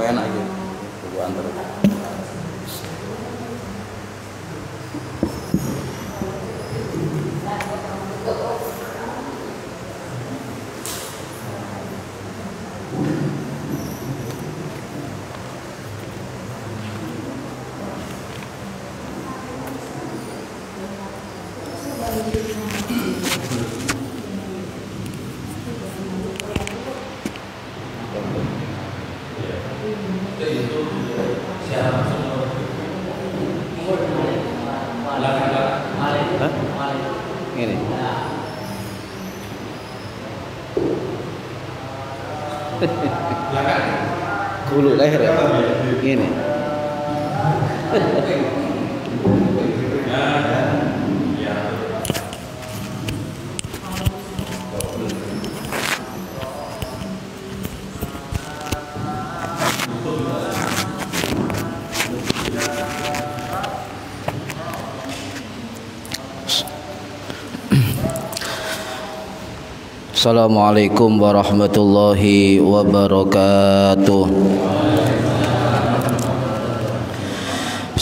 enak gitu gua antar. Ini Hulu leher ya? Ini Assalamualaikum warahmatullahi wabarakatuh.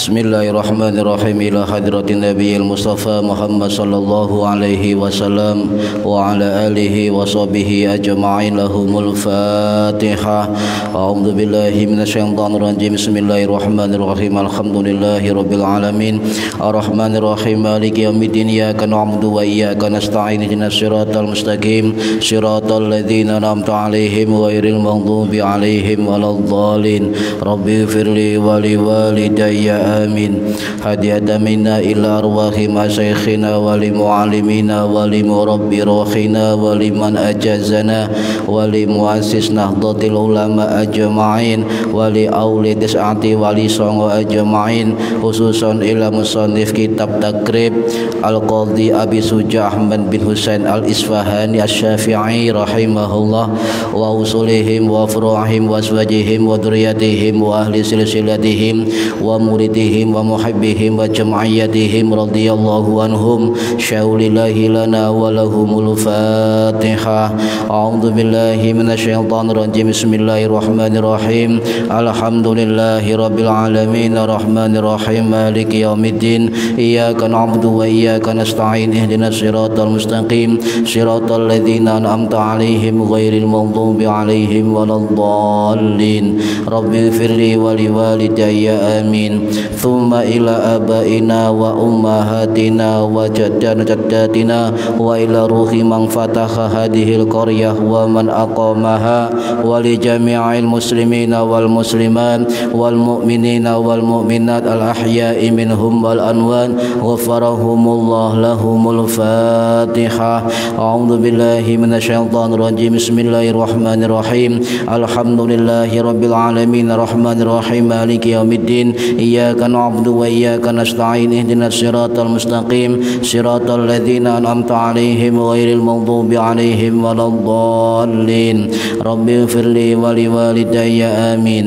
Bismillahirrahmanirrahim. Ila hadratin nabiyil mustafa Muhammad sallallahu alaihi wasallam wa ala alihi wa sahbihi ajma'in. Lahumul Fatihah. A'udzu billahi minasyaitonir rajim. Bismillahirrahmanirrahim. Alhamdulillahi rabbil alamin. Arrahmanir rahim. Maliki yaumiddin. Iyyaka na'budu wa iyyaka nasta'in. Ihdinas siratal mustaqim. Siratal ladzina an'amta 'alaihim ghairil maghdubi 'alaihim waladdallin. Rabbighfirli wa liwalidayya amin. Hadiyatan minna ila arwahi masyayikhina wa li muallimina wa li murabbi ruhina wa liman ajazana wa li muassis nahdlatil ulama ajma'in wa li auli tis'ati wa li songo ajma'in, khususan ila musannif kitab takrib al-qadhi Abi Suja Ahmad bin Husain al-Isfahani asy-Syafi'i rahimahullah wa usulihim wa furu'ihim wa aswajihim wa dzurriyyatihim wa ahli silsilatihim wa muridihim wa muhibbihim wa jam'iyatihim radhiyallahu anhum. Syaulillahi lana wa lahumul Fatihah. A'udzu billahi minasyaitonir rajim. Bismillahirrahmanirrahim. Alhamdulillahi rabbil alamin. Arrahmanir rahim. Maliki yaumiddin. Iyyaka na'budu wa iyyaka nasta'in. Ihdinas siratal mustaqim. Siratal ladzina an'amta 'alaihim ghairil maghdubi 'alaihim waladdallin. Rabbighfirli wa liwalidayya amin. Thumma ila abaina wa ummahatina wa jaddatina wa ila ruhi man fataha hadhil qaryah wa man aqamaha wa li jami'il muslimina wal muslimat wal mu'minina wal mu'minat al ahya'i minhum wal anwan ghafarahumullah. Lahumul Fatihah. A'udzu billahi minasyaitonir rajim. Bismillahirrahmanirrahim. Alhamdulillahi rabbil alamin. Arrahmanir rahim. Maliki yaumiddin. Iyyaka na'budu wa iyyaka nasta'in. Ihdinas siratal mustaqim. Siratal ladzina an'amta 'alaihim ghairil maghdubi 'alaihim waladdallin. Rabbighfirli wa liwalidayya amin.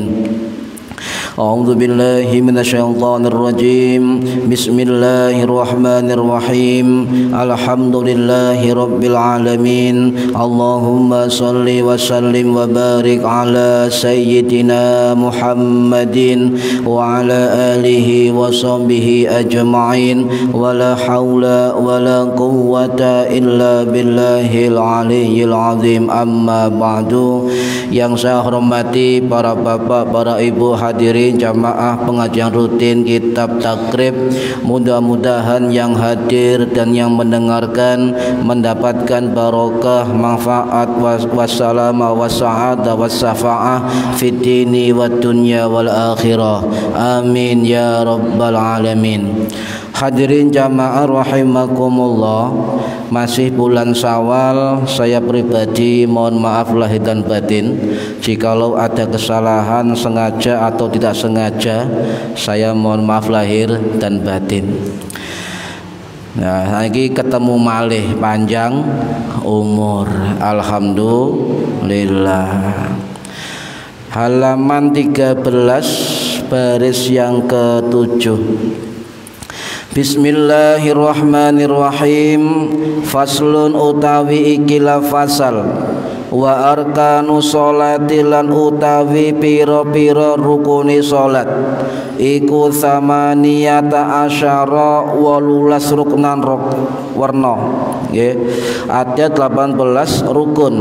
A'udzu billahi minasyaitonir rajim. Bismillahirrahmanirrahim. Alhamdulillahi rabbil alamin. Allahumma shalli wa sallim wa barik ala sayyidina Muhammadin wa ala alihi wa sahbihi ajma'in. Wa la haula wa la quwwata illa billahil aliyyil azim. Amma ba'du. Yang saya hormati para bapak, para ibu hadirin jamaah pengajian rutin kitab takrib, mudah-mudahan yang hadir dan yang mendengarkan mendapatkan barokah, manfaat, wassalama, wassa'adah, wassafa'ah fid dini wad dunya wal akhirah. Amin ya rabbal alamin. Hadirin jamaah rahimakumullah, masih bulan Syawal. Saya pribadi mohon maaf lahir dan batin jikalau ada kesalahan sengaja atau tidak sengaja. Saya mohon maaf lahir dan batin. Nah, lagi ketemu malih panjang umur, alhamdulillah. Halaman 13 baris yang ke-7. Bismillahirrahmanirrahim. Faslun utawi ikilah fasal wa arkanu sholati lan utawi pira-pira rukune salat iku samaniyata asyara 18 ruknan warna nggih ada 18 rukun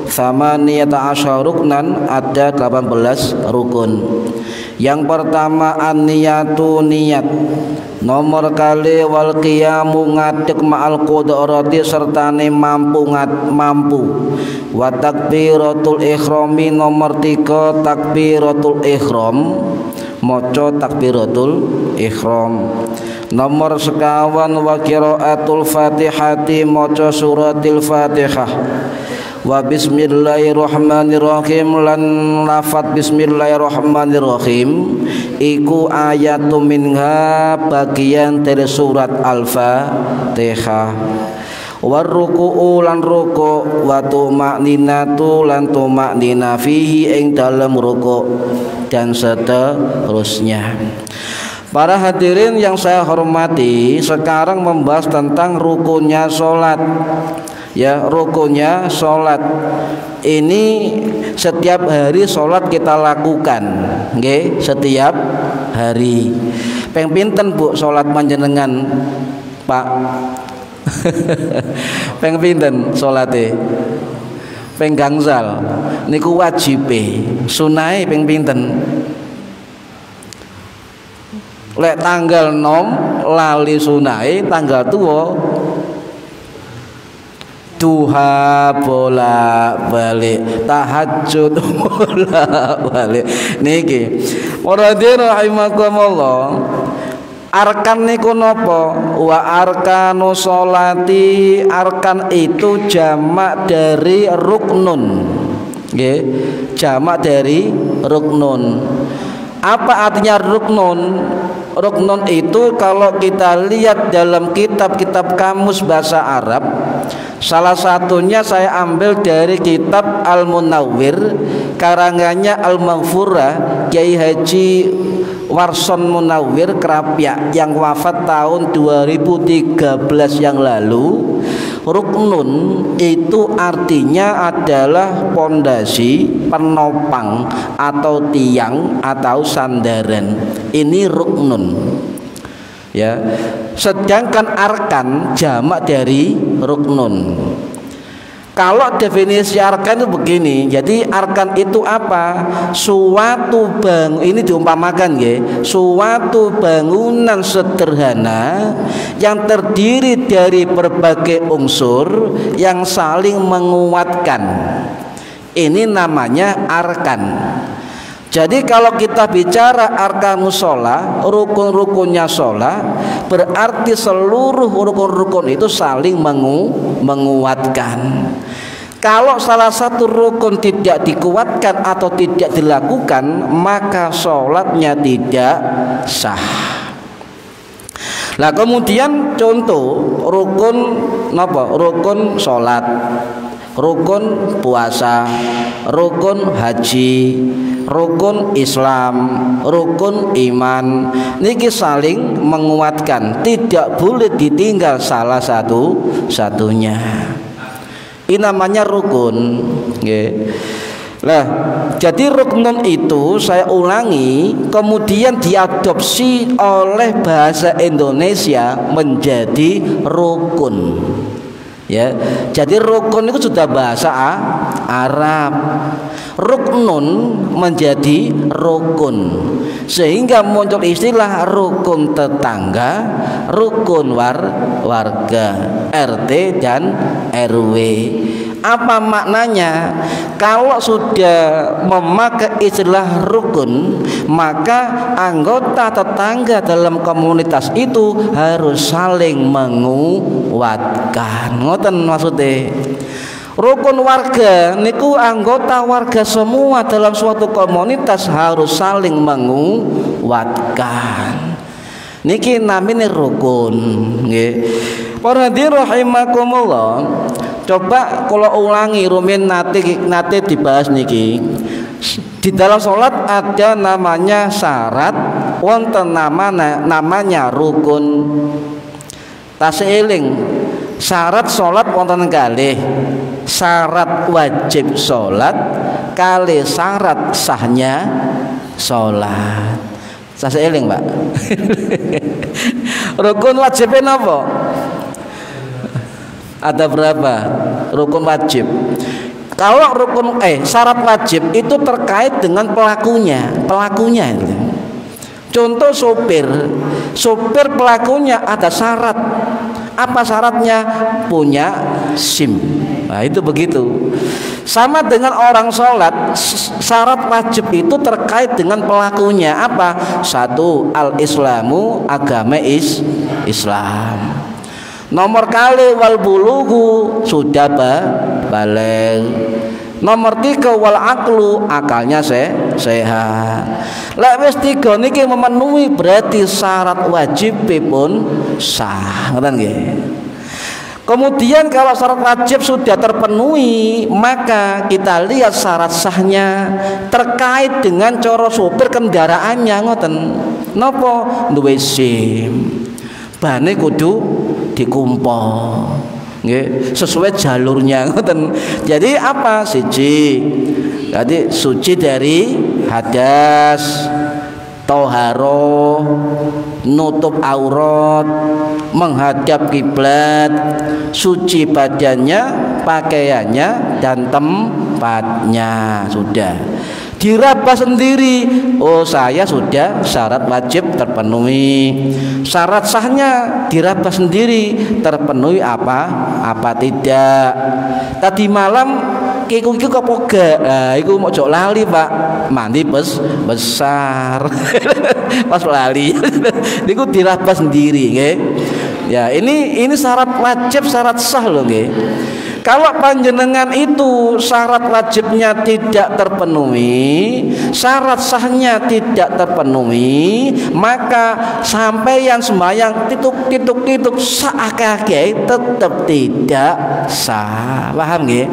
samaniyata asyara ruknan ada 18 rukun. Yang pertama an-niyatu niat, nomor kali wal qiyamu ngadeg ma'al qudrati sertane mampu wa takbiratul ikhrami, nomor 3 takbiratul ikhram maca takbiratul ikhram. Nomor sekawan wa qiraatul fatihati maca suratil fatihah wa bismillahirrahmanirrahim lan lafat bismillahirrahmanirrahim iku ayatum minha bagian dari surat al-fatihah. War ruku'u lan ruku' wa tuma'ninatu lan tuma'nina fihi ing dalam ruku' dan seterusnya. Para hadirin yang saya hormati, sekarang membahas tentang rukunnya sholat. Ya, rukunnya sholat ini setiap hari sholat kita lakukan, nggih, setiap hari. Peng pinten Bu sholat panjenengan, Pak? Peng pinten sholate? Peng gangsal. Niku wajibe. Sunahe peng pinten? Lek tanggal nom lali sunahe, tanggal tuwa duha bolak balik, tahajud bolak balik. Niki muradin rahimakumullah, arkan niku napa? Wa arkanu sholati, arkan itu jamak dari ruknun, nggih, jamak dari ruknun. Apa artinya ruknun? Ruknun itu kalau kita lihat dalam kitab-kitab kamus bahasa Arab, salah satunya saya ambil dari kitab Al-Munawwir karangannya Al-Maghfurah Kiai Haji Warson Munawwir Krapyak yang wafat tahun 2013 yang lalu. Ruknun itu artinya adalah pondasi, penopang atau tiang atau sandaran. Ini ruknun. Ya. Sedangkan arkan jamak dari ruknun. Kalau definisi arkan itu begini, jadi arkan itu apa? Suatu ini diumpamakan ya, suatu bangunan sederhana yang terdiri dari berbagai unsur yang saling menguatkan. Ini namanya arkan. Jadi kalau kita bicara arkanus sholat, rukun-rukunnya sholat, berarti seluruh rukun-rukun itu saling menguatkan. Kalau salah satu rukun tidak dikuatkan atau tidak dilakukan, maka sholatnya tidak sah. Nah kemudian contoh rukun apa? Rukun sholat, rukun puasa, rukun haji, rukun Islam, rukun iman, niki saling menguatkan, tidak boleh ditinggal salah satunya. Ini namanya rukun. Nah, jadi rukun itu saya ulangi, kemudian diadopsi oleh bahasa Indonesia menjadi rukun. Ya, jadi rukun itu sudah bahasa Arab. Ruknun menjadi rukun, sehingga muncul istilah rukun tetangga, rukun warga, RT dan RW. Apa maknanya? Kalau sudah memakai istilah rukun, maka anggota tetangga dalam komunitas itu harus saling menguatkan. Ngoten maksudnya. Rukun warga niku anggota warga semua dalam suatu komunitas harus saling menguatkan. Niki namanya rukun. Nggih. Para hadirin rahimakumullah. Coba kalau ulangi rumin nate dibahas niki. Di dalam sholat ada namanya syarat, wonten namanya rukun. Tasih eling syarat salat wonten kalih. Syarat wajib salat kalih syarat sahnya salat. Saya eling, Pak. Rukun wajibnya napa? Ada berapa rukun wajib? Kalau rukun syarat wajib itu terkait dengan pelakunya itu. Contoh sopir pelakunya ada syarat. Apa syaratnya? Punya SIM. Nah itu begitu. Sama dengan orang sholat, syarat wajib itu terkait dengan pelakunya. Apa? Satu, al-islamu, agama Islam. Nomor kali wal bulugu, sudah balik. Nomor 3 wal aklu, akalnya sehat. Lek wis 3 niki memenuhi berarti syarat wajib pun sah. Ngoten nggih. Kemudian kalau syarat wajib sudah terpenuhi, maka kita lihat syarat sahnya terkait dengan cara sopir kendaraannya. Ngoten napa? Duwe SIM, bane kudu dikumpul nggih sesuai jalurnya. Ngoten. Jadi apa? Siji, jadi suci dari hadas, toharo, nutup aurat, menghadap kiblat, suci badannya, pakaiannya dan tempatnya. Sudah diraba sendiri. Oh, saya sudah syarat wajib terpenuhi. Syarat sahnya diraba sendiri, terpenuhi apa tidak. Tadi malam kiku kepoga. Nah, iku mau jok lali, Pak. Mandi besar. Pas lali. Niku diraba sendiri, nggih. Ya, ini syarat wajib, syarat sah loh, nggih. Kalau panjenengan itu syarat wajibnya tidak terpenuhi, syarat sahnya tidak terpenuhi, maka sampeyan sembahyang tituk saakeh tetap tidak sah. Paham nggih?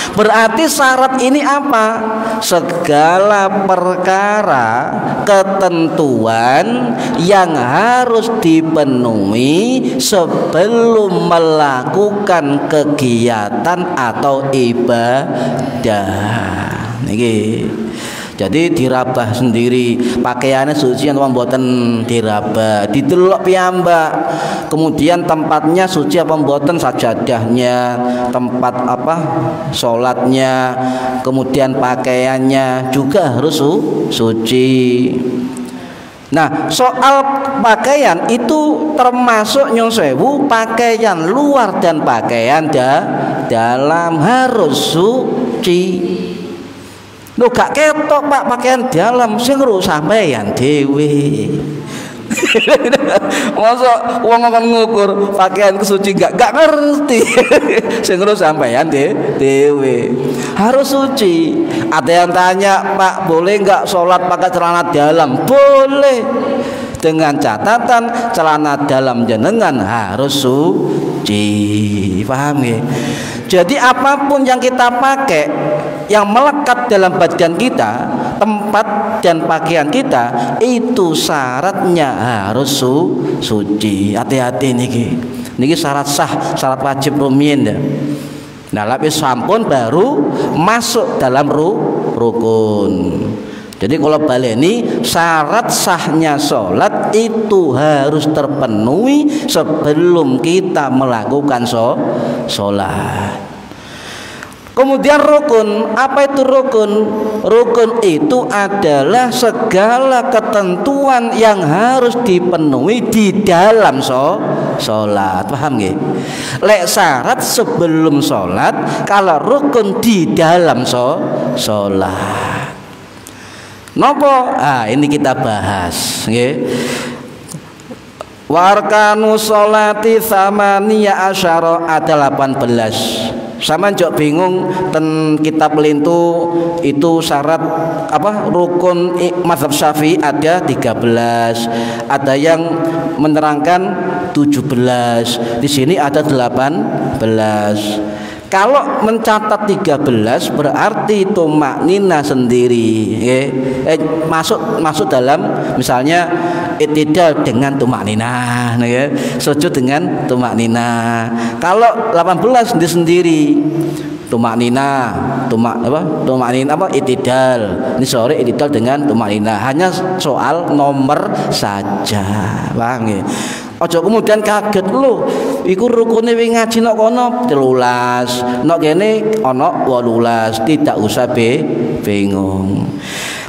Berarti syarat ini apa? Segala perkara ketentuan yang harus dipenuhi sebelum melakukan kegiatan atau ibadah. Niki. Jadi dirabah sendiri, pakaiannya suci atau mboten dirabah, didelok piyambak. Kemudian tempatnya suci apa mboten, sajadahnya, tempat apa salatnya, kemudian pakaiannya juga harus suci. Nah, soal pakaian itu termasuk nyun sewu, pakaian luar dan pakaian dalam harus suci. Lho gak ketok, Pak, pakaian dalam sing ngurus sampeyan dhewe. Masa wong akan ngukur pakaian kesuci gak ngerti. Sing ngurus sampeyan dhewe. Harus suci. Ada yang tanya, Pak, boleh enggak sholat pakai celana dalam? Boleh. Dengan catatan celana dalam jenengan harus suci. Paham ya? Jadi apapun yang kita pakai yang melekat dalam badan kita, tempat dan pakaian kita, itu syaratnya harus suci. Hati-hati niki syarat sah, syarat wajib rumiyin ya. Nah, lapis sampun baru masuk dalam rukun. Jadi kalau baleni syarat sahnya sholat itu harus terpenuhi sebelum kita melakukan sholat. Kemudian rukun, apa itu rukun? Rukun itu adalah segala ketentuan yang harus dipenuhi di dalam sholat. Paham nggih? Lek syarat sebelum sholat, kalau rukun di dalam sholat. Nopo? Ini kita bahas, nggih. Warkanu sholati tsamaniya asyara, ada 18. Sama jok bingung ten kitab lintu itu syarat apa rukun mazhab Syafi'i ada 13, ada yang menerangkan 17, di sini ada 18. Kalau mencatat 13 berarti tumaknina sendiri, masuk dalam misalnya i'tidal dengan tumaknina, sujud dengan tumaknina. Kalau 18 sendiri tumaknina, tumaknina i'tidal. Ini sore i'tidal dengan tumaknina. Hanya soal nomor saja, paham nggih? Aja kemudian kaget lho, iku rukune wing ngaji nok kono 13, nok kene ana 18, tidak usah bingung.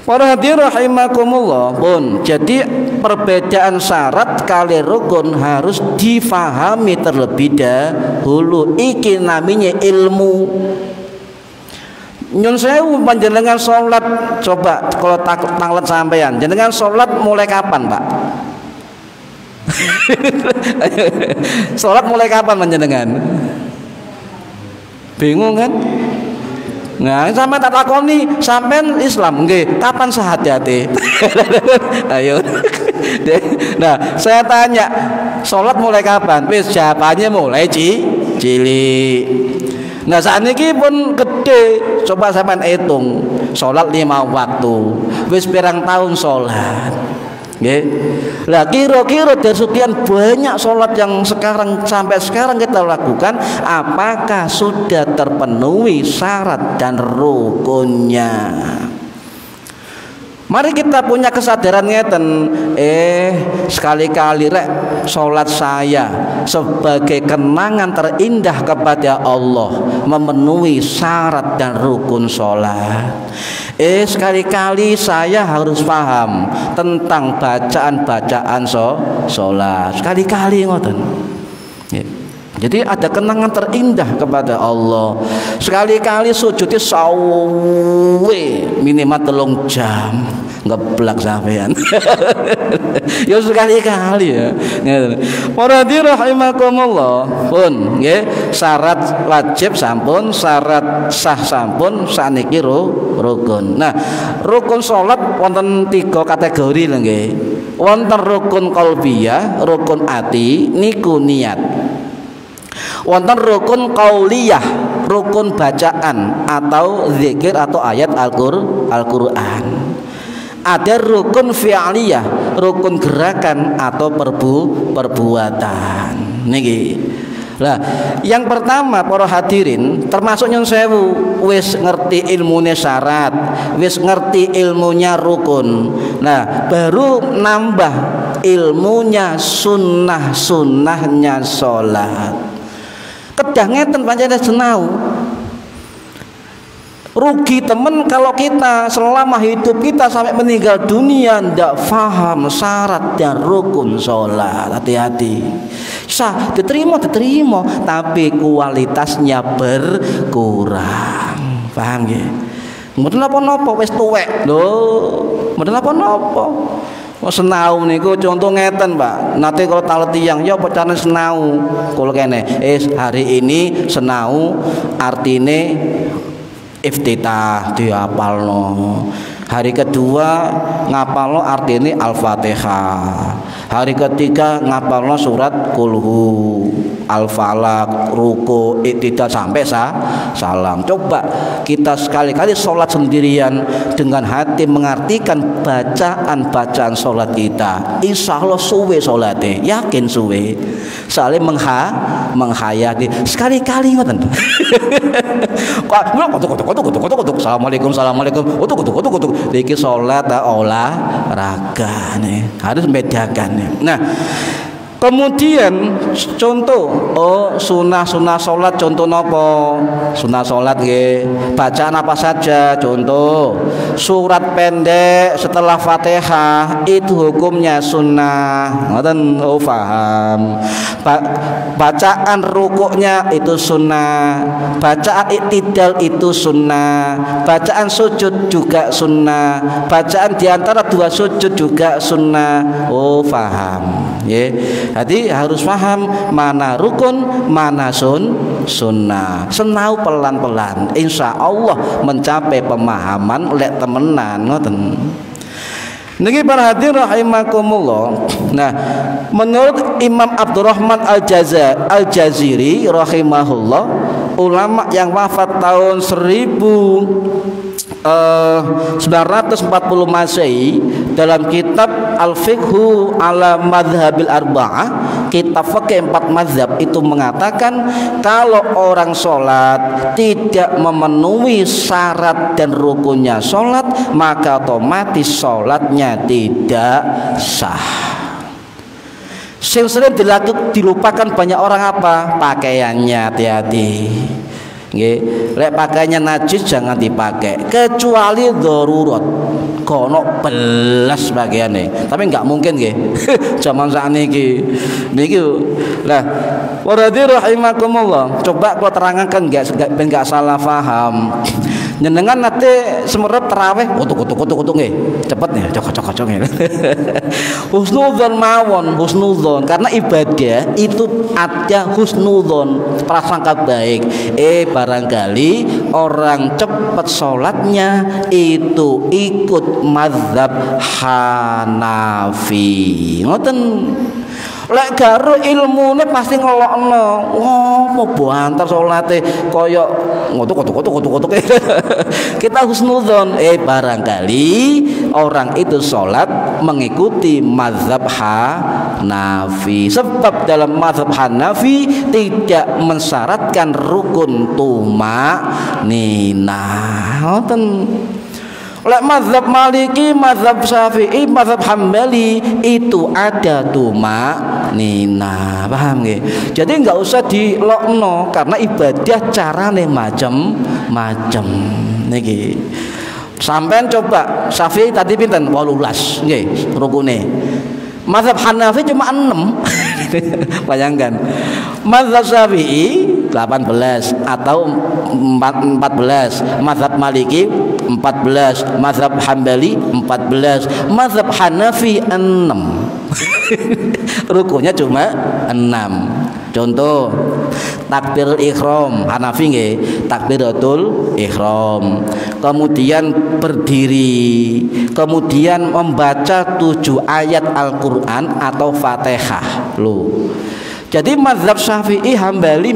Para hadirin rahimakumullah pun, jadi perbedaan syarat kali rukun harus difahami terlebih dahulu. Iki namanya ilmu. Nyun sewu panjenengan sholat, coba kalau tanglet sampean, jenengan sholat mulai kapan, Pak? Sholat mulai kapan panjenengan? Bingung kan? Nah, sampai tak takoni, sampean Islam nggih, kapan sehati-hati? Ayo. Nah, saya tanya, sholat mulai kapan? Wis jawabannya mulai cilik. Nah, saat ini pun gede. Coba sampean hitung, sholat 5 waktu. Wis pirang tahun sholat? Lah kira-kira dari sekian banyak sholat yang sampai sekarang kita lakukan, apakah sudah terpenuhi syarat dan rukunnya? Mari kita punya kesadaran ngeten, sekali-kali rek sholat saya sebagai kenangan terindah kepada Allah, memenuhi syarat dan rukun sholat. Sekali-kali saya harus paham tentang bacaan-bacaan sholat. Sekali-kali ngoten. Jadi ada kenangan terindah kepada Allah. Sekali-kali sujudnya sawe minimal 3 jam, ngeblak sampean. Ya sekali-kali ya. Para rahimakumullah pun nggih, syarat wajib sampun, syarat sah sampun, saniki rukun. Nah, rukun salat wonten 3 kategori lho nggih. Wonten rukun qalbiyah, rukun ati niku niat. Wonten rukun qauliyah, rukun bacaan atau zikir atau ayat Al-Qur'an. Ada rukun fi'liyah, rukun gerakan atau perbuatan. Niki. Lah, yang pertama para hadirin, termasuk nyun sewu, wis ngerti ilmune syarat, wis ngerti ilmunya rukun. Nah, baru nambah ilmunya sunnah-sunnahnya sholat. Kedah ngeten pancen senau. Rugi temen kalau kita selama hidup kita sampai meninggal dunia ndak faham syarat dan rukun sholat. Hati-hati. Sah diterima, tapi kualitasnya berkurang. Paham nggih? Mboten napa-napa wis tuwek lho. Mboten napa-napa. Senau niku contoh ngeten, Pak. Nanti kalau talet tiyang ya apa carane senau. Kula kene hari ini senau artine iftitah diapalno. Hari kedua ngapalno artine Al-Fatihah. Hari ketiga ngapalno surat Kulhu, Al-Falaq, ruku, i'tidal sampai salam. Coba kita sekali-kali sholat sendirian dengan hati mengartikan bacaan-bacaan sholat kita. Insya Allah suwe sholatnya, yakin suwe. Saling menghayati sekali-kali ngoten. Assalamualaikum. Iki sholat olahraga nih, harus membedakan. Nah, kemudian contoh sunnah sholat, contoh nopo sunnah sholat nggih, bacaan apa saja. Contoh surat pendek setelah Fatihah itu hukumnya sunnah, ngoten paham. Bacaan rukuknya itu sunnah, bacaan i'tidal itu sunnah, bacaan sujud juga sunnah, bacaan diantara 2 sujud juga sunnah. Paham ya. Jadi harus paham mana rukun, mana sunnah. Senau pelan-pelan, insya Allah mencapai pemahaman lek temenan ngoten. Niki para hadirin rahimakumullah. Nah, menurut Imam Abdurrahman Al-Jaziri rahimahullah, ulama yang wafat tahun 940 Masehi, dalam kitab Al-Fiqhu ala Madhabil Arba'ah, kitab fikih 4 mazhab, itu mengatakan kalau orang sholat tidak memenuhi syarat dan rukunnya sholat, maka otomatis sholatnya tidak sah. Sering dilupakan banyak orang apa? Pakaiannya, hati-hati. Nggih, lek pakaiannya najis jangan dipakai kecuali darurat. Kono belas bagiannya. Tapi enggak mungkin nggih. Zaman sakniki. Niki lah, waradi rahimakumullah. Coba kula terangkan enggak salah paham. Nyenengan nate semerep tarawih utuk nggih. Cepet nih, cocok nggih. Husnudzon mawon, husnudzon, karena ibadah itu ada husnudzon, prasangka baik. Barangkali orang cepat sholatnya itu ikut mazhab Hanafi. Ngoten. Lek garo ilmune pasti ngelokno. Mau banter salate kaya ngotuk. Kita husnudzon, barangkali orang itu salat mengikuti mazhab Hanafi. Sebab dalam mazhab Hanafi tidak mensyaratkan rukun tumanina. Ngoten. Lek mazhab Maliki, mazhab Syafi'i, mazhab Hambali itu ada tumanina, paham nggih? Jadi enggak usah dilokno karena ibadah carane macam-macam niki. Sampean coba Syafi'i tadi pinten? 18 nggih rukune. Mazhab Hanafi cuma 6. Bayangkan. Mazhab Syafi'i 18 atau 14, mazhab Maliki 14, mazhab Hambali 14, mazhab Hanafi 6. Rukunnya cuma 6. Contoh takbirul ihram Hanafi nggih, takbiratul ihram. Kemudian berdiri, kemudian membaca 7 ayat Al-Qur'an atau Fatihah. Loh. Jadi mazhab Syafi'i Hambali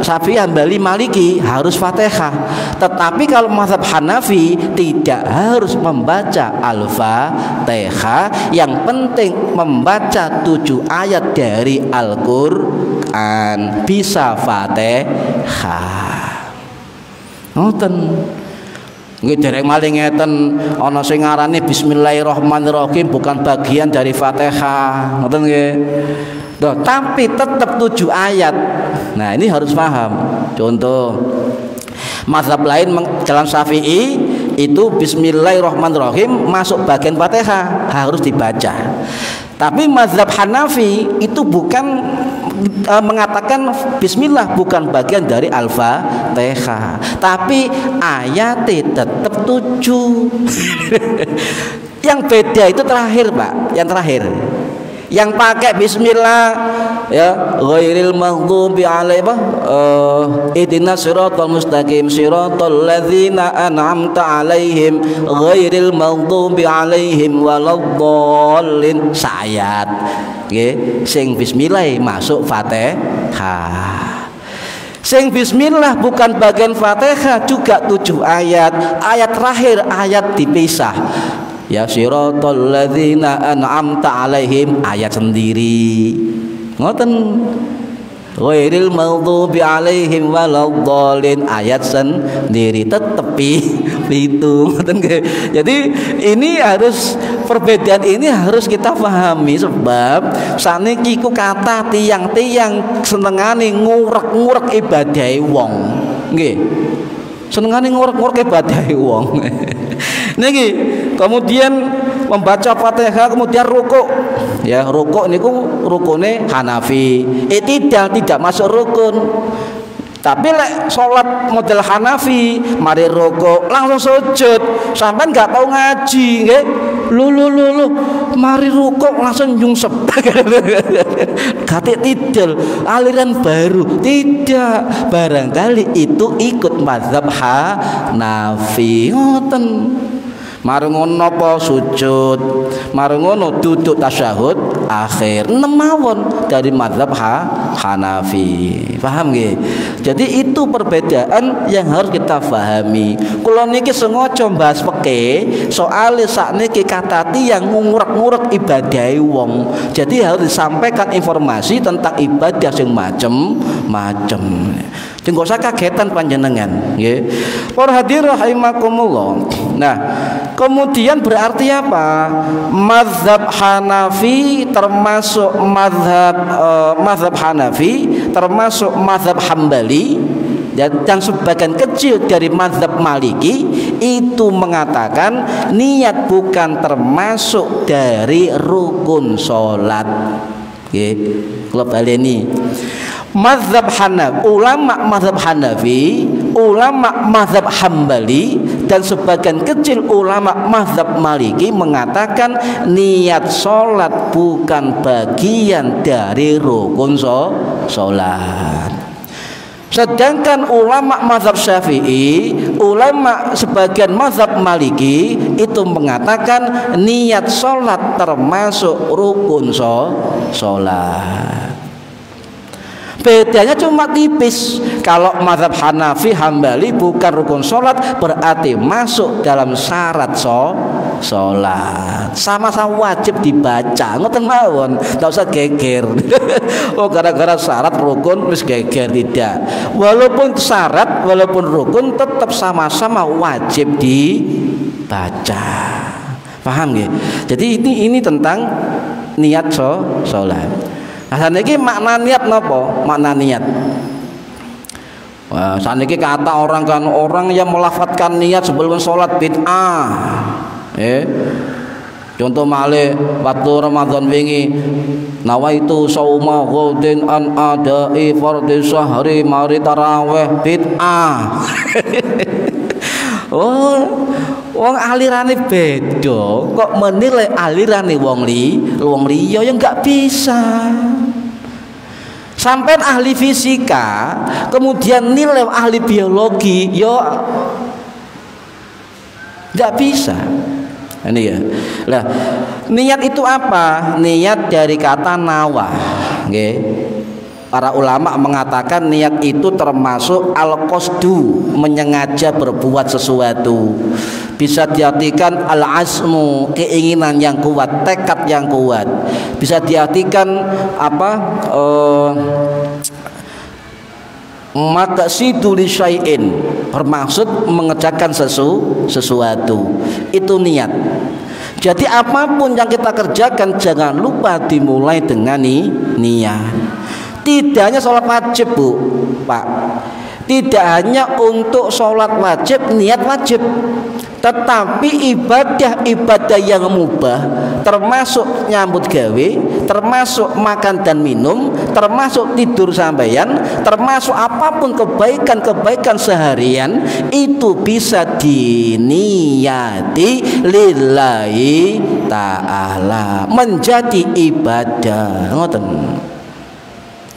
Syafi'i Hambali Maliki harus Fatihah. Tetapi kalau mazhab Hanafi tidak harus membaca Al-Fatihah, yang penting membaca 7 ayat dari Al-Qur'an, bisa Fatihah. Ngoten. Nggih dereng maling ngeten, ana sing ngarani bismillahirrahmanirrahim bukan bagian dari Fatihah. Ngoten nggih. Tapi tetap 7 ayat. Nah, ini harus paham. Contoh mazhab lain jalan Syafi'i itu bismillahirrahmanirrahim masuk bagian Fatihah, harus dibaca. Tapi mazhab Hanafi itu bukan mengatakan bismillah bukan bagian dari Al-Fatihah, tapi ayatnya tetap 7. Yang beda itu terakhir, Pak. Yang terakhir. Yang pakai bismillah ya, ghairil maghdubi alaihim ihdinas siratal mustaqim siratal ladzina an'amta alaihim ghairil maghdubi alaihim waladdallin, sayat nggih. Sing bismillah masuk Fatihah. Sing bismillah bukan bagian Fatihah juga 7 ayat. Ayat terakhir ayat dipisah. Ya siratal ladzina an'amta alaihim, ayat sendiri. Ngoten. Ghairil maghdubi alaihim waladdallin, ayat sendiri, tetepi itu. Ngoten. Jadi ini harus, perbedaan ini harus kita pahami, sebab saniki ku kata tiang-tiang senengane ngurek-ngurek ibadah wong. Nggih. Senengane ngurek-ngurek ibadah wong. Niki kemudian membaca Fatihah, kemudian rukuk. Ya, rukuk niku rukune Hanafi. Tidak masuk rukun. Tapi lek salat model Hanafi, mari rukuk langsung sujud. Sampean enggak tahu ngaji, nggih. Lu mari rukuk langsung nyungsep. Kate tidal, aliran baru. Tidak, barangkali itu ikut mazhab Hanafi. Ngoten. Marung ngono napa sujud, marung ngono duduk tasyahud akhir. Nemawon dari mazhab Hanafi. Paham nggih? Jadi itu perbedaan yang harus kita pahami. Kula niki sengaja bahas fikih soal sakniki kata yang ngurek-ngurek ibadah wong. Jadi harus disampaikan informasi tentang ibadah sing macem-macem. Enggak usah kagetan panjenengan, nggih. Para hadirin rahimakumullah. Nah, kemudian berarti apa? Mazhab Hanafi termasuk mazhab Hanafi termasuk mazhab Hambali dan sebagian kecil dari mazhab Maliki itu mengatakan niat bukan termasuk dari rukun salat. Nggih, kula baleni. Mazhab Hanafi, ulama mazhab Hanafi, ulama mazhab Hambali dan sebagian kecil ulama mazhab Maliki mengatakan niat sholat bukan bagian dari rukun sholat. Sedangkan ulama mazhab Syafi'i, ulama sebagian mazhab Maliki itu mengatakan niat sholat termasuk rukun sholat. Bedanya cuma tipis. Kalau mazhab Hanafi Hambali bukan rukun sholat berarti masuk dalam syarat sholat. Sama-sama wajib dibaca. Ngoten mawon, tidak usah geger. Oh gara-gara syarat rukun wis geger, tidak. Walaupun syarat, walaupun rukun tetap sama-sama wajib dibaca. Paham nggih? Jadi ini tentang niat sholat. Nah, saniki makna niat napa? Makna niat. Wah, saniki kata orang yang melafadzkan niat sebelum sholat bid'ah. Contoh malih waktu Ramadan wingi nawaitu shauma ghadin an adai fardhi syahri mari tarawih bid'ah. Oh, wong alirane beda kok menilai alirane wong liya ya enggak bisa. Sampai ahli fisika kemudian nilai ahli biologi ya enggak bisa. Ini ya. Lah, niat itu apa? Niat dari kata nawa. Nggih. Para ulama mengatakan niat itu termasuk al-qasdu, menyengaja berbuat sesuatu. Bisa diartikan al-azmu, keinginan yang kuat, tekad yang kuat. Bisa diartikan apa? Maqsidu li syai'in, bermaksud mengerjakan sesuatu. Itu niat. Jadi apapun yang kita kerjakan jangan lupa dimulai dengan niat. Tidak hanya sholat wajib, Bu, Pak. Tidak hanya untuk sholat wajib niat wajib, tetapi ibadah yang mubah, termasuk nyambut gawe, termasuk makan dan minum, termasuk tidur sampeyan, termasuk apapun kebaikan seharian itu bisa diniyati lillahi ta'ala, menjadi ibadah. Ngoten.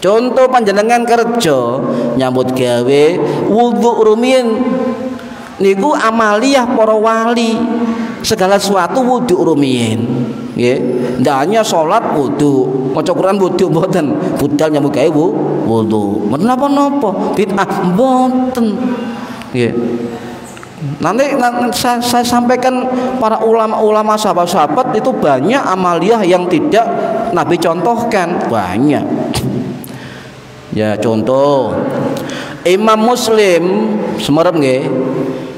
Contoh panjenengan kerja nyambut gawe wudu rumiyin niku amaliyah para wali, segala sesuatu wudu rumiyin nggih. Ndak hanya salat wudu, maca Quran wudu mboten, budal nyambut gawe wudu. Mboten napa-napa, bid'ah mboten nggih. Nanti saya sampaikan para ulama-ulama sahabat-sahabat itu banyak amaliyah yang tidak Nabi contohkan, banyak. Ya contoh Imam Muslim semerep nggih.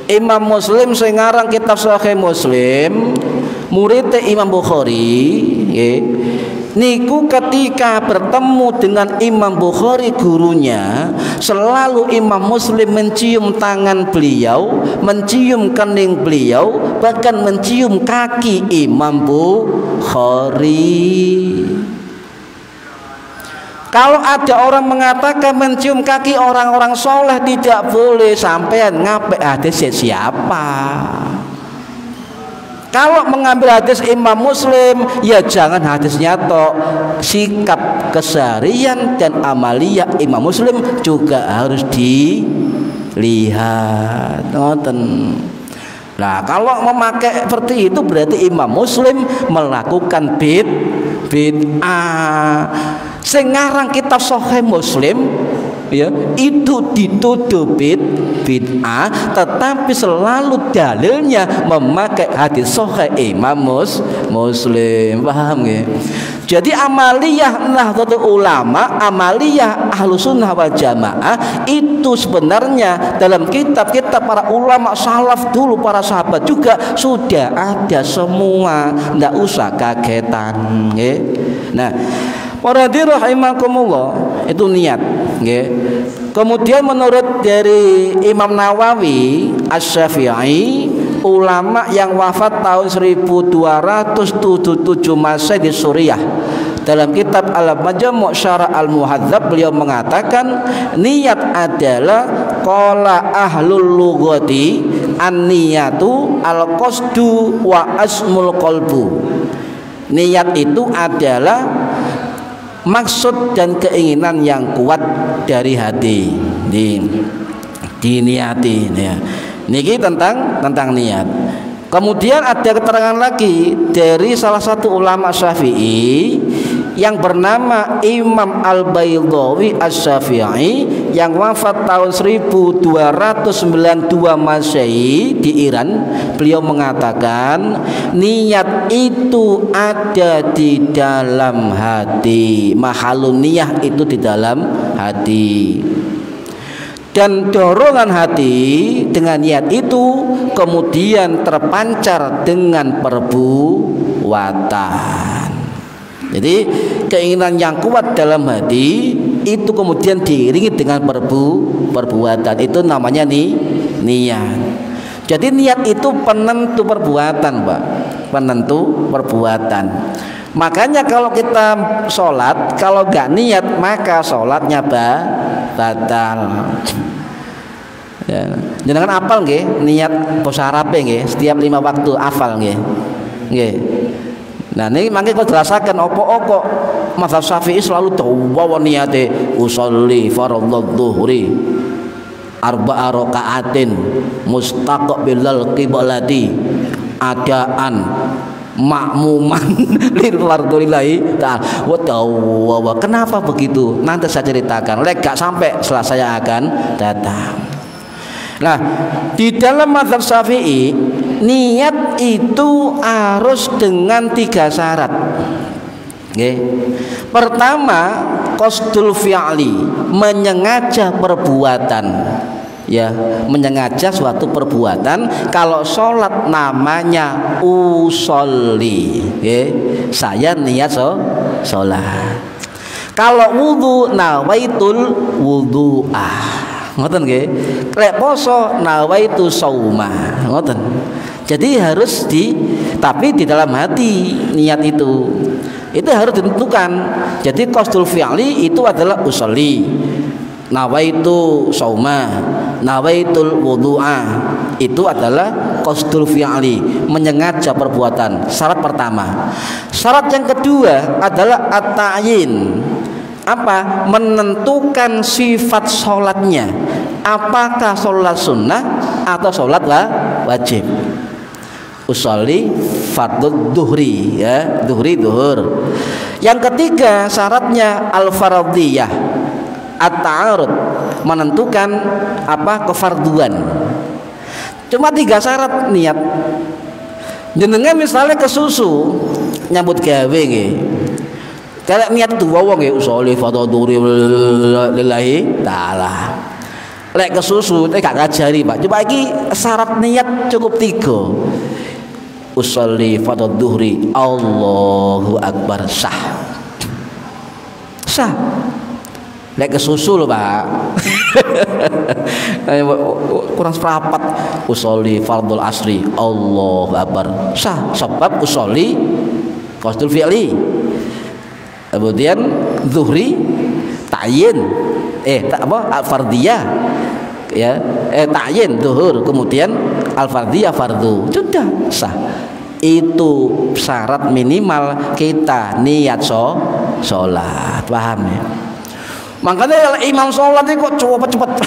Imam Muslim sing ngarang kitab Sahih Muslim, murid Imam Bukhari nggih. Niku ketika bertemu dengan Imam Bukhari gurunya, selalu Imam Muslim mencium tangan beliau, mencium kening beliau, bahkan mencium kaki Imam Bukhari. Kalau ada orang mengatakan mencium kaki orang-orang soleh tidak boleh, sampean ngapik hadis siapa? Kalau mengambil hadis Imam Muslim, ya jangan hadisnya tok, sikap keseharian dan amaliyah Imam Muslim juga harus dilihat. Ngoten. Nah, kalau memakai seperti itu berarti Imam Muslim melakukan bid'ah. Sekarang kita Sahih Muslim ya itu dituduh bid'ah, tetapi selalu dalilnya memakai hadis Sahih Imam Muslim. Paham ya? Jadi amaliyah Nahdlatul Ulama, amaliyah Ahlussunnah wal Jamaah itu sebenarnya dalam kitab-kitab para ulama salaf dulu, para sahabat juga sudah ada semua, ndak usah kagetan nggih. Nah, para hadirin rahimakumullah, itu niat nggih. Kemudian menurut dari Imam Nawawi Asy-Syafi'i, ulama yang wafat tahun 1277 Masehi di Suriah, dalam kitab Al-Majmu' Syarah Al-Muhadzab beliau mengatakan niat adalah qala ahlul lughati an-niyatu al-qasdu wa asmul qalbu. Niat itu adalah maksud dan keinginan yang kuat dari hati, diniati ya. Niki tentang niat. Kemudian ada keterangan lagi dari salah satu ulama Syafi'i yang bernama Imam Al-Baydawi Asy-Syafi'i yang wafat tahun 1292 Masehi di Iran. Beliau mengatakan niat itu ada di dalam hati. Mahalun niyah itu di dalam hati. Dan dorongan hati dengan niat itu kemudian terpancar dengan perbuatan. Jadi keinginan yang kuat dalam hati itu kemudian diiringi dengan perbuatan. Itu namanya niat. Jadi niat itu penentu perbuatan, Pak. Penentu perbuatan. Makanya kalau kita sholat, kalau gak niat maka sholatnya batal. Ya. Jangan apal nggih, niat basa Arabe nggih, setiap 5 waktu hafal nggih. Nggih. Nah, ini mangke kok jelasaken opo mazhab Syafi'i selalu dawa niate usolli fardhu dhuhri arba'a raka'atin mustaqbilal qiblati adaan makmuman lil fardhillahi ta'ala. Wa kenapa begitu? Nanti saya ceritakan. Lek gak sampai saya akan datang. Nah, di dalam mazhab Syafi'i niat itu harus dengan 3 syarat. Okay. Pertama, qasdul fi'li, menyengaja perbuatan. Ya, menyengaja suatu perbuatan. Kalau sholat namanya usolli, saya niat sholat. Kalau wudhu nawaitul wudhu'ah, ngoten nggih. Lek poso nawaitu sauma, ngoten. Jadi harus tapi di dalam hati niat itu harus ditentukan. Jadi qasdul fi'li itu adalah usolli, nawaitu sauma, nawaitul wudhu'a, itu adalah qasdul fi'li, menyengaja perbuatan. Syarat pertama. Syarat yang kedua adalah at-ta'yin. Apa? Menentukan sifat sholatnya. Apakah sholat sunnah atau sholat wajib? Usolli fardhu dhuhri, ya, duhur. Yang ketiga syaratnya al-fardhiyah, at-ta'arud, menentukan apa? Kefarduan. Cuma 3 syarat niat. Jenengan misalnya kesusu nyambut gawe nggih. Kalau niat dua wong nggih usolli fardhu dhuhri lillahi ta'ala. Lek kesusu gak ngajari, Pak. Coba iki syarat niat cukup 3. Usolli fardhu dhuhri Allahu akbar, sah. Lek kesusu lho, Pak. Kurang seprapat. Usolli fardhu asri Allahu akbar, sah. Sebab usolli qasdul fi'li. Kemudian zuhri ta'yin al-fardiyah, ya, ta'yin zuhur, kemudian al-fardiyah fardu, sudah sah. Itu syarat minimal kita niat sholat. Paham ya? Makanya imam sholat itu kok cepet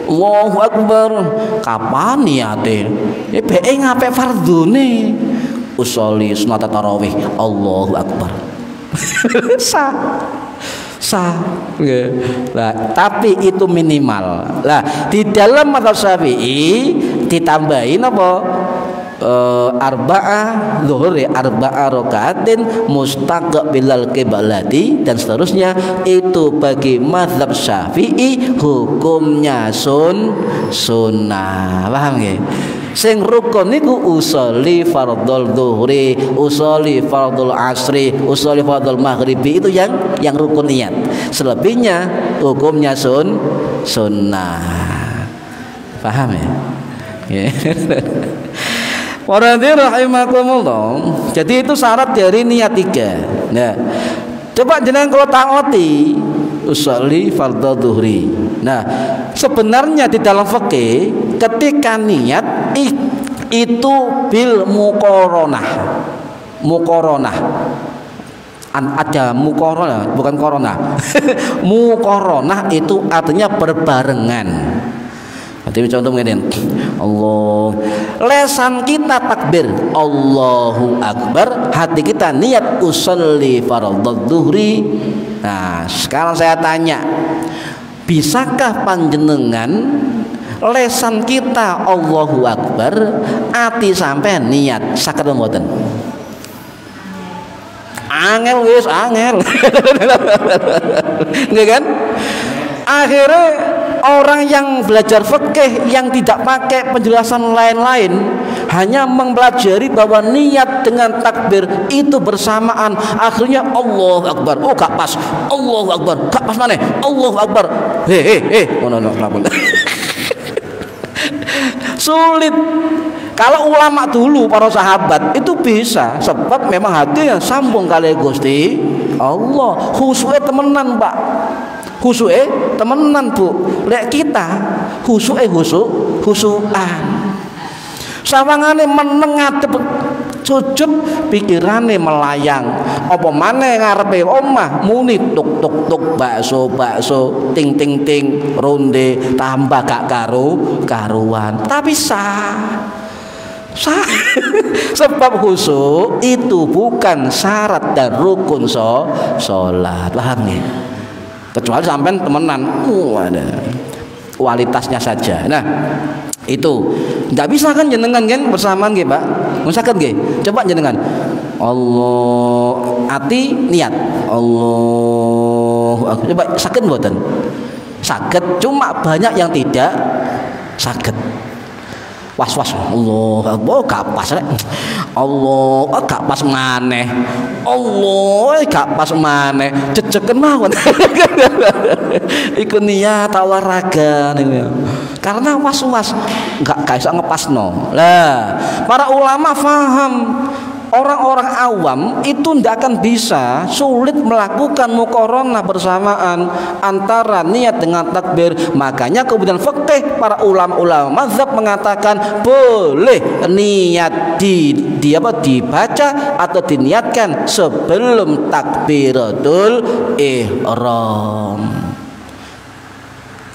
Allahu Akbar. Kapan niate? Beke ngape fardune. Usolli sunat tarawih. Allahu Akbar. Sah. Nah, tapi itu minimal. Lah, di dalam mazhab Syafi'i ditambahin apa? Arba'ah zuhur, arba'ah rakaatin mustaqbilal qiblati dan seterusnya. Itu bagi mazhab Syafi'i hukumnya sunnah. Paham nggih? Sing rukun niku usolli fardhul zuhri, usolli fardhul asri, usolli fardhul maghribi, itu yang rukun niat. Selebihnya hukumnya sunnah. Paham ya? Warahmatullahi rahimakumullah. Jadi itu syarat dari niat 3. Nah, coba jenengan kalau taati usolli fardhul zuhri. Nah, sebenarnya di dalam fikih ketika niat itu bil muqaranah. Ada muqaranah, bukan corona. Muqaranah itu artinya berbarengan. Jadi contoh begini, Allah, lesan kita takbir Allahu Akbar, hati kita niat usolli fardhu zuhri. Nah, sekarang saya tanya, bisakah panjenengan lesan kita Allahu Akbar, ati sampai niat saged mboten? Angel wis angel. Nggih kan? Akhirnya orang yang belajar fikih yang tidak pakai penjelasan lain-lain, hanya mempelajari bahwa niat dengan takbir itu bersamaan, akhirnya Allahu Akbar. Oh gak pas. Allahu Akbar. Gak pas maneh. Allahu Akbar. Ngono sulit. Kalau ulama dulu, para sahabat itu bisa, sebab memang hati yang sambung kali Gusti Allah. Khusyuk temenan, Pak. Khusyuk temenan, Bu. Lek kita khusyukan. Sawangane meneng ngadep sujud, pikirane melayang. Apa maneh ngarepe omah muni tuk tuk tuk, bakso ting ting ting, ronde tambah gak karuan. Tapi sah. Sebab khusyuk itu bukan syarat dan rukun sholat. Paham ya? Kecuali sampean temenan, ada kualitasnya saja. Nah, itu nggak bisa kan jenengan kan bersamaan nggih, Pak? Misalkan nggih, coba jenengan Allah ati niat Allah, coba saged mboten? Saged, cuma banyak yang tidak saged. Was-was Allah, gak pas rek. Allah, gak pas maneh. Allah, gak pas maneh. Jejeken mawon. Iku niat olahraga niku. Karena was-was gak iso ngepasno. Lah, para ulama paham. Orang-orang awam itu tidak akan bisa, sulit melakukan muqaranah bersamaan antara niat dengan takbir. Makanya kemudian fikih para ulama mazhab mengatakan boleh niat dibaca atau diniatkan sebelum takbiratul ihram.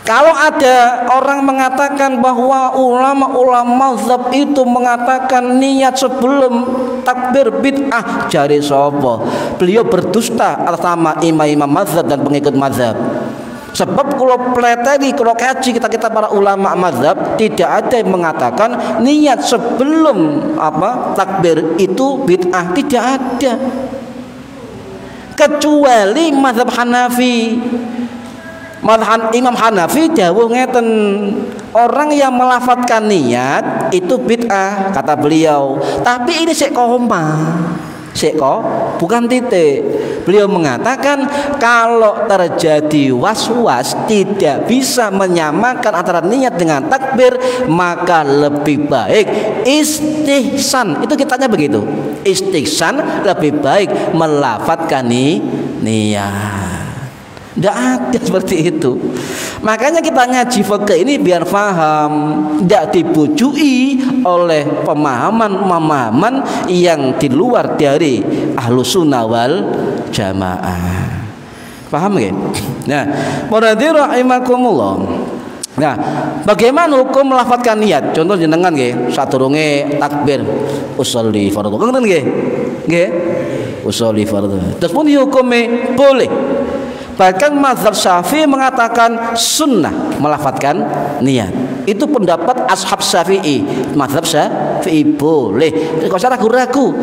Kalau ada orang mengatakan bahwa ulama-ulama mazhab itu mengatakan niat sebelum takbir bid'ah, jari sapa? Beliau berdusta atas nama imam-imam mazhab dan pengikut mazhab. Sebab kalau peleteri, kalau kaji kita para ulama mazhab, tidak ada yang mengatakan niat sebelum takbir itu bid'ah, tidak ada. Kecuali mazhab Hanafi. Mazhab Imam Hanafi dawuh ngeten, orang yang melafadzkan niat itu bid'ah kata beliau. Tapi ini sik koma. Bukan titik. Beliau mengatakan kalau terjadi was-was tidak bisa menyamakan antara niat dengan takbir, maka lebih baik istihsan. Itu kitanya begitu. Istihsan lebih baik melafadzkan niat. Tidak ada seperti itu. Makanya kita ngaji fikih ini biar paham, tidak dibujui oleh pemahaman yang di luar dari Ahlus Sunnah wal Jamaah. Paham ya? Nah, para rahimakumullah, Nah, bagaimana hukum melafadzkan niat? Contoh jenengan nggih, sadurunge takbir usolli fardhu. Ngoten nggih? Nggih. Usolli fardhu. Terus pun hukumnya boleh. Bahkan mazhab Syafi'i mengatakan sunnah melafadzkan niat. Itu pendapat ashab Syafi'i. Mazhab Syafi'i boleh. Kok saya ragu-ragu.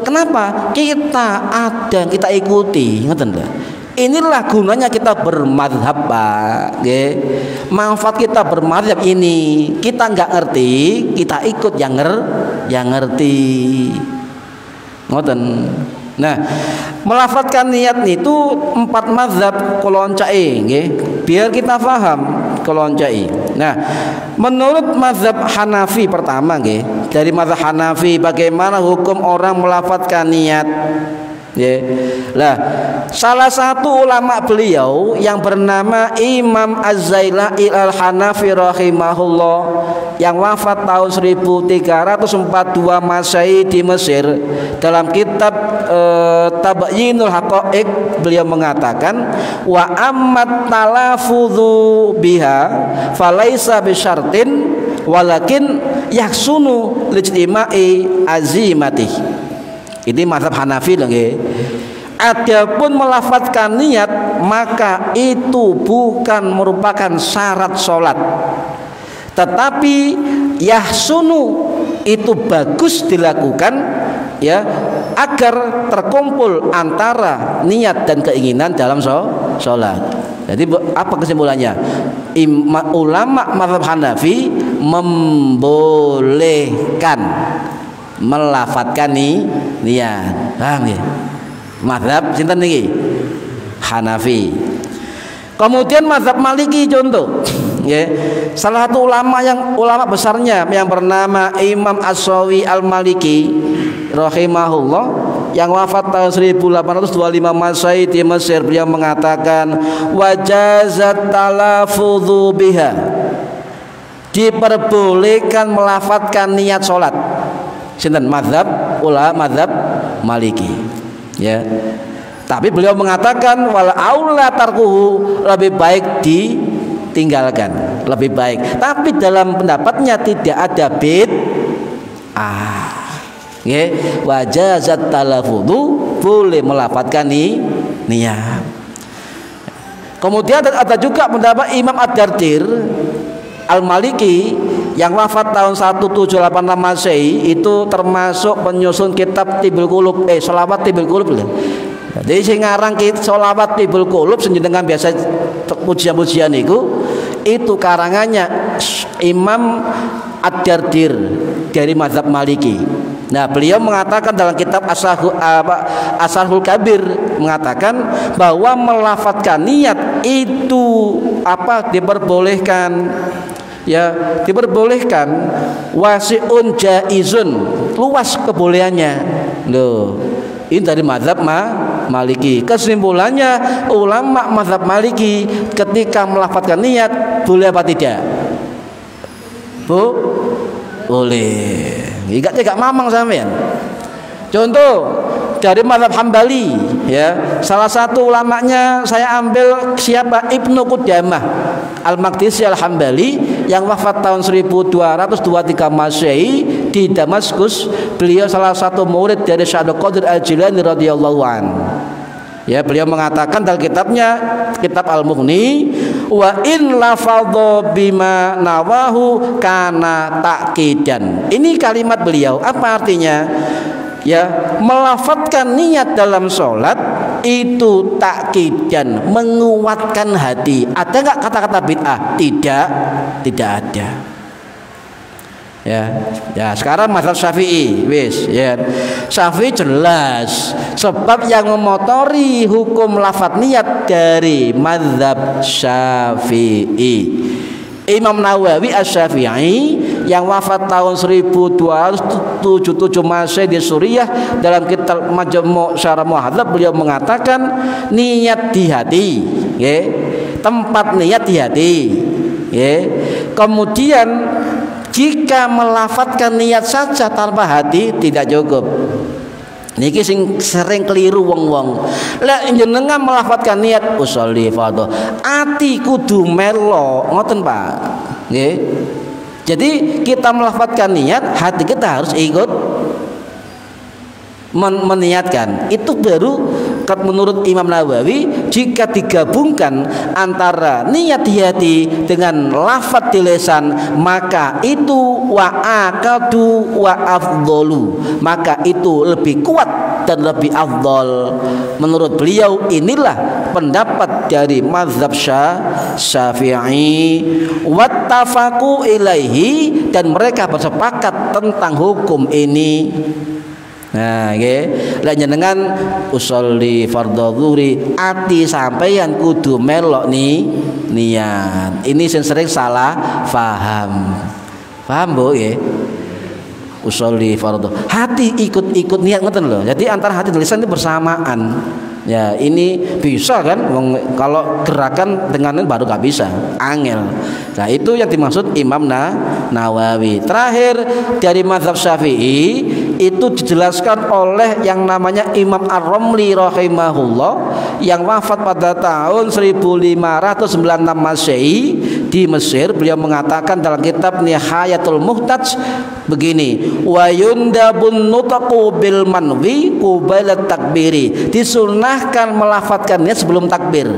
Kenapa? Kita ikuti, ngoten lho. Inilah gunanya kita bermadhab, Pak. Manfaat kita bermadhab ini, kita nggak ngerti, kita ikut yang ngerti. Ngoten. Nah, melafadzkan niat itu 4 mazhab koloncai, biar kita paham koloncai. Nah, menurut mazhab Hanafi pertama, dari mazhab Hanafi bagaimana hukum orang melafadzkan niat? Lah, salah satu ulama beliau yang bernama Imam Az-Zailai Al-Hanafi rahimahullah yang wafat tahun 1342 Masehi di Mesir, dalam kitab Tabayyinul Haqa'iq beliau mengatakan wa ammat talafudzu biha falaisa bisyartin walakin yahsunu lijtima'i azimati. Ini mazhab Hanafi lagi. Adapun melafadzkan niat maka itu bukan merupakan syarat sholat, tetapi yahsunu itu bagus dilakukan ya, agar terkumpul antara niat dan keinginan dalam sholat. Jadi apa kesimpulannya? Ulama mazhab Hanafi membolehkan melafadzkan niat. Paham ya? Mazhab sinten niki? Hanafi. Kemudian mazhab Maliki contoh, ya. Salah satu ulama besarnya yang bernama Imam As-Sawi Al-Maliki rahimahullah yang wafat tahun 1825 Masehi di Mesir, beliau mengatakan wajazat talafudzu biha, diperbolehkan melafadzkan niat salat. Sinten mazhab ulama mazhab Maliki, ya. Tapi beliau mengatakan wal aula tarkuhu, lebih baik ditinggalkan, lebih baik. Tapi dalam pendapatnya tidak ada nggih. Wajazat talafudzu, boleh melafadzkan niat. Kemudian ada juga pendapat Imam Ad-Dardir Al-Maliki yang wafat tahun 1786 Masehi, itu termasuk penyusun kitab Tibul Qulub, Sholawat Tibul Qulub. Jadi sing ngarang Sholawat Tibul Qulub senjenengan biasa pujian-pujian itu karangannya Imam Ad-Dardir dari mazhab Maliki. Nah, beliau mengatakan dalam kitab Asharhul Kabir mengatakan bahwa melafadzkan niat itu diperbolehkan. Ya, diperbolehkan, wasi'un jaizun, luas kebolehannya. Loh, ini dari mazhab Maliki. Kesimpulannya ulama mazhab Maliki ketika melafadzkan niat boleh apa tidak? Boleh. Enggak mamang sampean. Contoh dari mazhab Hambali, ya. Salah satu ulamanya saya ambil siapa? Ibnu Qudamah Al-Maqdisi Al-Hambali yang wafat tahun 1223 Masehi di Damaskus. Beliau salah satu murid dari Syekh Abdul Qadir Al-Jilani radhiyallahu an. Ya, beliau mengatakan dalam kitabnya, kitab Al-Mughni, wa in lafadha bima nawahu kana taqidan. Ini kalimat beliau, apa artinya? Ya, melafadzkan niat dalam sholat itu takidan, menguatkan hati. Ada nggak kata-kata bid'ah? Tidak ada. Ya, sekarang mazhab Syafi'i, ya. Syafi'i jelas, sebab yang memotori hukum lafadz niat dari mazhab Syafi'i. Imam Nawawi Asy-Syafi'i yang wafat tahun 1277 Masehi di Suriah, dalam kitab Majmu' Syarah Muhadzab beliau mengatakan niat di hati, ya. Tempat niat di hati, ya. Kemudian jika melafadzkan niat saja tanpa hati tidak cukup. Niki sing sering keliru wong-wong. Lah jenengan melafadzkan niat usolli fardhu, ati kudu melo, ngoten Pak. Nggih. Jadi kita melafadzkan niat, hati kita harus ikut meniatkan. Itu baru menurut Imam Nawawi, jika digabungkan antara niat di hati dengan lafadz di lisan, maka itu wa akadu wa afdolu, maka itu lebih kuat dan lebih afdol. Menurut beliau inilah pendapat dari mazhab Syafi'i, wattafaqu ilaihi, dan mereka bersepakat tentang hukum ini. Nah, nggih, lan jenengan usolli fardhu dzuhri, ati sampeyan kudu melok niat. Ini sing sering salah paham. Paham, Bu, nggih? Usolli fardhu, hati ikut niat ngoten lho. Jadi antara hati dan lisan itu bersamaan. Ya, ini bisa kan? Kalau gerakan dengan ini baru gak bisa, angel. Nah, itu yang dimaksud Imam Nawawi. Terakhir dari mazhab Syafi'i itu dijelaskan oleh yang namanya Imam Ar-Ramli rahimahullah, yang wafat pada tahun 1596 Masehi di Mesir. Beliau mengatakan dalam kitab Nihayatul Muhtaj begini, wa yundabun nutaqu bil manwi qabla takbiri, disunahkan melafadzkannya sebelum takbir.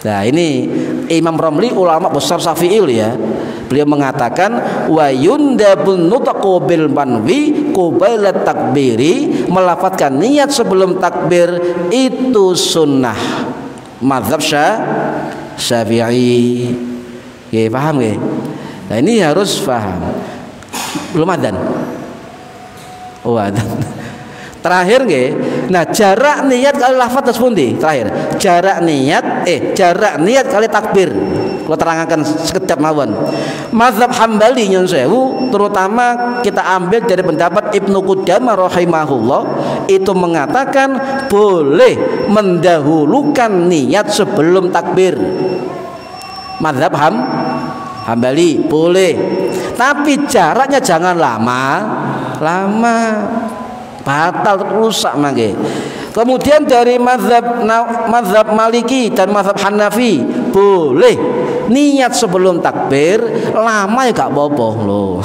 Nah, ini Imam Ramli ulama besar Syafi'i ya. Beliau mengatakan wa yundabun nutaqu bil manwi qabla takbiri, melafadzkan niat sebelum takbir itu sunnah. Mazhab Syafi'i. Oke, paham nggih? Nah, ini harus paham. Belum adzan. Oh, adzan. Terakhir nggih. Nah, jarak niat kali lafadz terus pundi? Terakhir. Jarak niat kali takbir. Kalau terangkan sekedap mawon. Mazhab Hambali nyun sewu, terutama kita ambil dari pendapat Ibnu Qudamah rahimahullah, itu mengatakan boleh mendahulukan niat sebelum takbir. Mazhab Hambali boleh, tapi jaraknya jangan lama, batal rusak mangke. Kemudian dari mazhab Maliki dan mazhab Hanafi boleh niat sebelum takbir, lama ya gak apa-apa loh.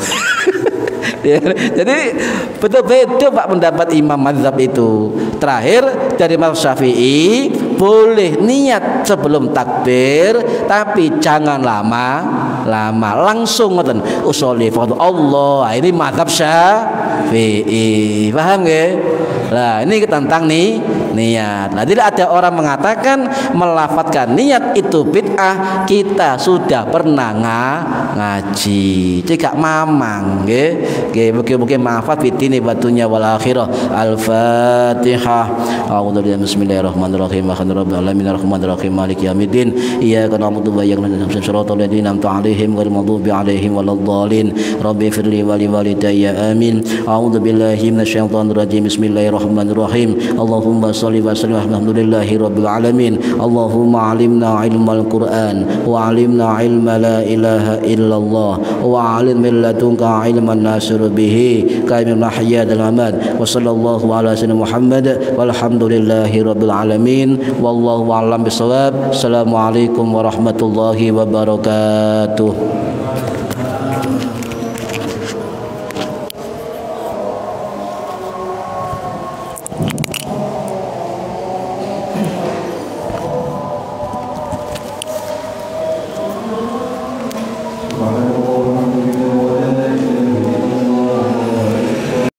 Jadi betul-betul Pak pendapat imam mazhab itu. Terakhir dari mazhab Syafi'i boleh niat sebelum takbir, tapi jangan lama, langsung ngoten usolli fardhu Allah. Ini mazhab Syafi'i. Paham nggih? Nah, ini tentang niat. Nah, tidak ada orang mengatakan melafadzkan niat itu bid'ah, kita sudah pernah ngaji. Cekak mamang nggih. Nggih, mugi-mugi manfaat fitini batunya wal akhirah. Al-Fatihah. A'udzubillahi bismillahirrahmanirrahim. Rabbil alamin arrahmanir rahim maliki yaumiddin. Iyyaka na'budu wa iyyaka nasta'in. Shiratal ladzina an'amta 'alaihim ghairil maghdubi 'alaihim waladdallin. Rabbi firli wa li walidayya amin. A'udzubillahi minasyaitonir rajim. Bismillahirrahmanirrahim. Allahumma shalli wa sallim alhamdulillahi rabbil alamin. Allahumma 'allimna 'ilmal Qur'an wa 'allimna 'ilma la ilaha illallah wa 'allim min ladunka 'ilman nasiru bihi kaimil mahya dal mamad. Wa sallallahu ala sayyidina Muhammad walhamdulillahi rabbil alamin. Wallahu a'lam bishawab. Assalamualaikum warahmatullahi wabarakatuh.